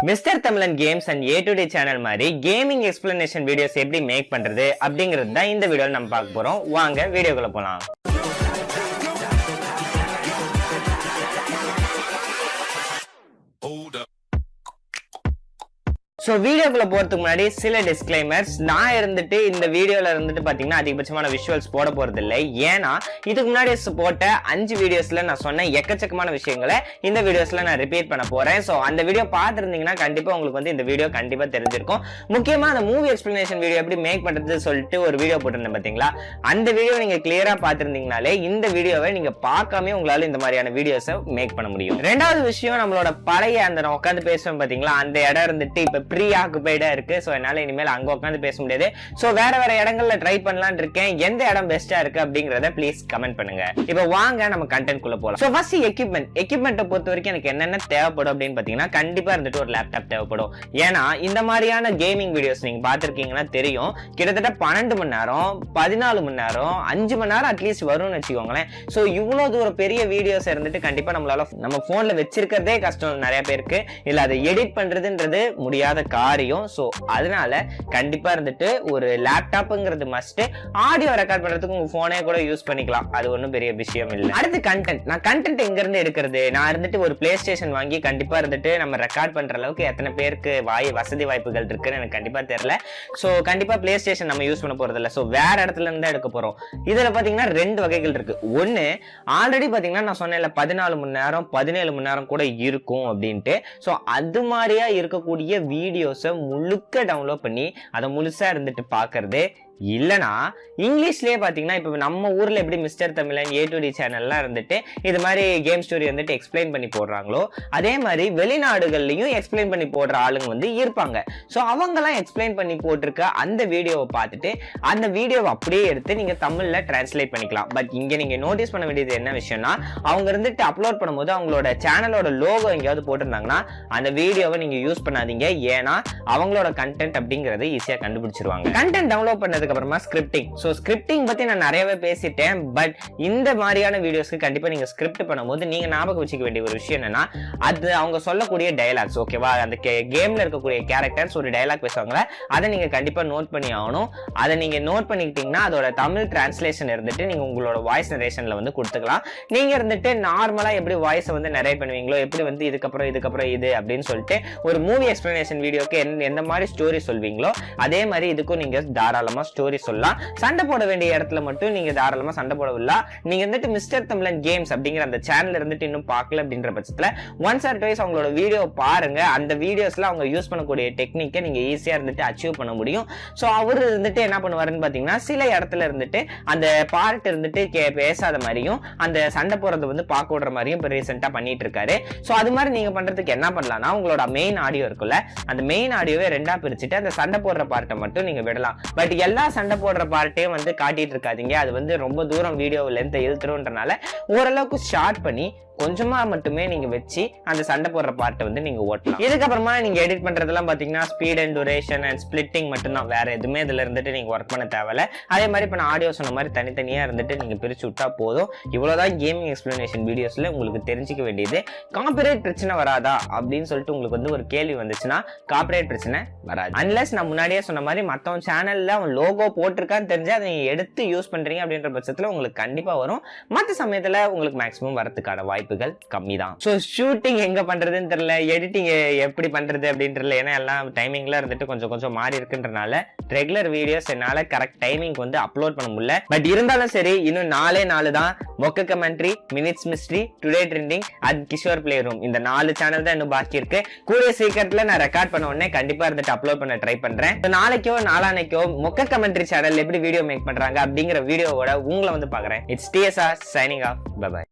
Mister தமிழன் games and A2D channel மாதிரி gaming explanation videos எப்படி மேக் பண்றது அப்படிங்கிறது தான் இந்த வீடியோல நம்ம பார்க்க போறோம். வாங்க வீடியோக்குள்ள போலாம். ஸோ வீடியோக்குள்ள போறதுக்கு முன்னாடி சில டிஸ்கிளைமர்ஸ். நான் இருந்துட்டு இந்த வீடியோல இருந்துட்டு பாத்தீங்கன்னா அதிகபட்சமான விஷுவல்ஸ் போட போறது இல்லை. ஏன்னா இதுக்கு முன்னாடி போட்ட 5 வீடியோஸ்ல நான் சொன்ன எக்கச்சக்கமான விஷயங்களை இந்த வீடியோஸ்ல நான் ரிப்பீட் பண்ண போறேன். ஸோ அந்த வீடியோ பார்த்துருந்தீங்கன்னா கண்டிப்பா உங்களுக்கு வந்து இந்த வீடியோ கண்டிப்பா தெரிஞ்சிருக்கும். முக்கியமா அந்த மூவி எக்ஸ்பிளனேஷன் வீடியோ எப்படி மேக் பண்றது சொல்லிட்டு ஒரு வீடியோ போட்டிருந்தேன் பாத்தீங்களா, அந்த வீடியோ நீங்க கிளியரா பார்த்திருந்தீங்கனாலே இந்த வீடியோவை நீங்க பார்க்காம உங்களால இந்த மாதிரியான வீடியோஸை மேக் பண்ண முடியும். ரெண்டாவது விஷயம், நம்மளோட பழைய அந்த நான் உட்காந்து பேசுவேன் பாத்தீங்களா, அந்த இடம் இருந்துட்டு இப்ப ப்ரீ ஆக்குபைடா இருக்கு. சோ என்னால இனிமேல் அங்க உட்காந்து பேச முடியாது. சோ வேற இடங்கள்ல ட்ரை பண்ணலாம்னு இருக்கேன். எந்த இடம் பெஸ்டா இருக்கு அப்படிங்கறத ப்ளீஸ் கமெண்ட் பண்ணுங்க. இப்போ வாங்க நம்ம கண்டென்ட் குள்ள போலாம். சோ ஃபர்ஸ்ட் எக்யூப்மெண்ட்டை பொறுத்த வரைக்கும் எனக்கு என்னென்ன தேவைப்படும் அப்படின்னு பாத்தீங்கன்னா, கண்டிப்பா இருந்துட்டு ஒரு லேப்டாப் தேவைப்படும். ஏன்னா இந்த மாதிரியான கேமிங் வீடியோஸ் நீங்க பாத்திருக்கீங்கன்னா தெரியும், கிட்டத்தட்ட 12 மணி நேரம் 14 மணி நேரம் 5 மணி நேரம் அட்லீஸ்ட் வரும்னு வச்சுக்கோங்களேன். சோ இவ்வளவு தூரம் பெரிய வீடியோஸ் இருந்துட்டு கண்டிப்பா நம்மளால நம்ம போன்ல வச்சிருக்கிறதே கஷ்டம் நிறைய பேருக்கு. இல்ல அதை எடிட் பண்றதுன்றது முடியாத காரியம். சோ அதனால கண்டிப்பா இருந்துட்டு ஒரு லேப்டாப்ங்கிறது மஸ்ட். ஆடியோ ரெக்கார்ட் பண்றதுக்கு உங்க போனே கூட யூஸ் பண்ணிக்கலாம், அது ஒன்றும் பெரிய விஷயம் இல்லை. அடுத்து கண்டென்ட். நான் கண்டென்ட் எங்க இருந்து எடுக்கிறது? நான் இருந்துட்டு ஒரு பிளே ஸ்டேஷன் வாங்கி கண்டிப்பா இருந்துட்டு நம்ம ரெக்கார்ட் பண்ற அளவுக்கு எத்தனை பேருக்கு வசதி வாய்ப்புகள் இருக்குன்னு எனக்கு கண்டிப்பா தெரியல. சோ கண்டிப்பா பிளே ஸ்டேஷன் நம்ம யூஸ் பண்ண போறது இல்லை. சோ வேற இடத்துல இருந்து எடுக்க போறோம். இதுல பாத்தீங்கன்னா 2 வகைகள் இருக்கு. ஒன்னு ஆல்ரெடி பாத்தீங்கன்னா நான் சொன்னேன்ல 14 மணி நேரம் 17 மணி நேரம் கூட இருக்கும் அப்படின்ட்டு. சோ அது மாதிரியா இருக்கக்கூடிய வீடியோஸை முழுக்க டவுன்லோட் பண்ணி அதை முழுசா இருந்துட்டு பாக்குறது. இல்லனா இங்கிலீஷ்லயே பாத்தீங்கன்னா இப்ப நம்ம ஊர்ல எப்படி மிஸ்டர் தமிழன் A2D சேனல்லாம் இருந்துட்டு இது மாதிரி கேம் ஸ்டோரி வந்துட்டு எக்ஸ்பிளைன் பண்ணி போடுறாங்களோ, அதே மாதிரி வெளிநாடுகள்லயும் எக்ஸ்பிளைன் பண்ணி போடுற ஆளுங்க வந்து இருப்பாங்க. சோ அவங்க எல்லாம் எக்ஸ்பிளைன் பண்ணி போட்டிருக்க அந்த வீடியோவை பார்த்துட்டு அந்த வீடியோவை அப்படியே எடுத்து நீங்க தமிழ்ல டிரான்ஸ்லேட் பண்ணிக்கலாம். பட் இங்க நீங்க நோட்டீஸ் பண்ண வேண்டியது என்ன விஷயம்னா, அவங்க இருந்துட்டு அப்லோட் பண்ணும்போது அவங்களோட சேனலோட லோகோ எங்கேயாவது போட்டிருந்தாங்கன்னா அந்த வீடியோவை நீங்க யூஸ் பண்ணாதீங்க. ஏன்னா அவங்களோட கண்டென்ட் அப்படிங்கறது ஈஸியா கண்டுபிடிச்சிருவாங்க. கண்டென்ட் டவுன்லோட் பண்ணதுக்கு அப்புறமா ஸ்கிரிப்டிங். சோ ஸ்கிரிப்டிங் பத்தி நான் நிறையவே பேசிட்டேன். பட் இந்த மாதிரியான வீடியோஸ்க்கு கண்டிப்பா நீங்க ஸ்கிரிப்ட் பண்ணும்போது நீங்க ஞாபகம் வச்சுக்க வேண்டிய ஒரு விஷயம் என்னன்னா, அது அவங்க சொல்லக்கூடிய டயலாக்ஸ். ஓகேவா, அந்த கேம்ல இருக்கக்கூடிய கேரக்டர்ஸ் ஒரு டயலாக் பேசுவாங்க, அதை நீங்க கண்டிப்பா நோட் பண்ணி ஆகணும். அதை நீங்க நோட் பண்ணிக்கிட்டீங்கன்னா அதோட தமிழ் டிரான்ஸ்லேஷன் இருந்துட்டு நீங்க உங்களோட வாய்ஸ் நரேஷன்ல வந்து கொடுத்துக்கலாம். நீங்க இருந்துட்டு நார்மலா எப்படி வாய்ஸ் வந்து நரேட் பண்ணுவீங்களோ, எப்படி வந்து இதுக்கப்புறம் இது அப்படின்னு சொல்லிட்டு ஒரு மூவி எக்ஸ்பிளனேஷன் வீடியோக்கு எந்த மாதிரி ஸ்டோரி சொல்வீங்களோ அதே மாதிரி இதுக்கும் நீங்க தாராளமா ஸ்டோரி சொல்லலாம். சண்டை போட வேண்டிய இடத்துல மட்டும் நீங்க தாராளமா சண்டை போடவில்லை. நீங்க வந்துட்டு மிஸ்டர் தமிழன் கேம்ஸ் அப்படிங்கிற அந்த சேனல் இருந்துட்டு இன்னும் பார்க்கல அப்படின்ற பட்சத்துல ஒன்ஸ் ஆர் ட்வைஸ் அவங்களோட வீடியோ பாருங்க. அந்த வீடியோஸ்ல அவங்க யூஸ் பண்ணக்கூடிய டெக்னிக்கை நீங்க ஈஸியா இருந்துட்டு அச்சீவ் பண்ண முடியும். சோ அவர் இருந்துட்டு என்ன பண்ணுவாருன்னு பாத்தீங்கன்னா, சில இடத்துல இருந்துட்டு அந்த பார்ட் இருந்துட்டு பேசாத மாதிரியும் அந்த சண்டை போறது வந்து பார்க்க விடுற மாதிரியும் இப்ப ரீசெண்டா பண்ணிட்டு இருக்காரு. சோ அது மாதிரி நீங்க பண்றதுக்கு என்ன பண்ணலாம்னா, உங்களோட மெயின் ஆடியோ இருக்குல்ல, அந்த மெயின் ஆடியோவை 2ஆ பிரிச்சுட்டு அந்த சண்டை போடுற பார்ட்டை மட்டும் நீங்க விடலாம். பட் எல்லா சண்டை போடுற பார்ட்டையும் வந்து காட்டிட்டு இருக்காதீங்க. அது வந்து ரொம்ப தூரம் வீடியோ லென்த் இழுத்துருன்றனால ஓரளவுக்கு ஷார்ட் பண்ணி கொஞ்சமா மட்டுமே நீங்க வச்சு அந்த சண்டை போடுற பார்ட்டை வந்து நீங்க ஓட்டலாம். இதுக்கப்புறமா நீங்க எடிட் பண்றதெல்லாம் பாத்தீங்கன்னா speed and duration and splitting மட்டும்தான். வேற எதுவுமே இதுல இருந்துட்டு நீங்க ஒர்க் பண்ண தேவையில்ல. அதே மாதிரி இப்ப நான் ஆடியோ சொன்ன மாதிரி தனித்தனியா இருந்துட்டு நீங்க பிரிச்சு விட்டா போதும். இவ்வளவுதான் கேமிங் எக்ஸ்பிளனேஷன் வீடியோஸ்ல உங்களுக்கு தெரிஞ்சுக்க வேண்டியது. காப்பிரைட் பிரச்சனை வராதா அப்படின்னு சொல்லிட்டு உங்களுக்கு வந்து ஒரு கேள்வி வந்துச்சுன்னா, காப்பிரைட் பிரச்சனை வராது. அன்லெஸ் நான் முன்னாடியே சொன்ன மாதிரி மத்தவன் சேனல்ல அவன் லோகோ போட்டிருக்கான்னு தெரிஞ்சு அதை நீங்க எடுத்து யூஸ் பண்றீங்க அப்படின்ற பட்சத்துல உங்களுக்கு கண்டிப்பா வரும். மற்ற சமயத்துல உங்களுக்கு மேக்ஸிமம் வரதுக்கான வாய்ப்புகள் கம்மி தான். சோ ஷூட்டிங் எங்க பண்றதுன்னு தெரியல, எடிட்டிங் எப்படி பண்றது அப்படின்னு தெரியல. ஏன்னா எல்லாம் டைமிங்ல இருந்துட்டு கொஞ்சம் மாறி இருக்குன்றனால ரெகுலர் வீடியோஸ் என்னால கரெக்ட் டைமிங் வந்து அப்லோட் பண்ண முடியல. பட் இருந்தாலும் சரி, இன்னும் 4 தான். மொக்க commentary, minutes mystery, today trending, at Kishore play room, இந்த 4 சேனல் தான் இன்னும் பாக்கி இருக்கு. கூடிய சீக்கிரத்துல நான் ரெக்கார்ட் பண்ண உடனே கண்டிப்பா இருந்துட்டு அப்லோட் பண்ண ட்ரை பண்றேன். நாளைக்கோ நாளானைக்கோ மொக்க கமெண்ட்ரி சேனல் எப்படி வீடியோ மேக் பண்றாங்க அப்படிங்கிற வீடியோவோட உங்களை வந்து பாக்குறேன். It's TSR signing off. Bye by.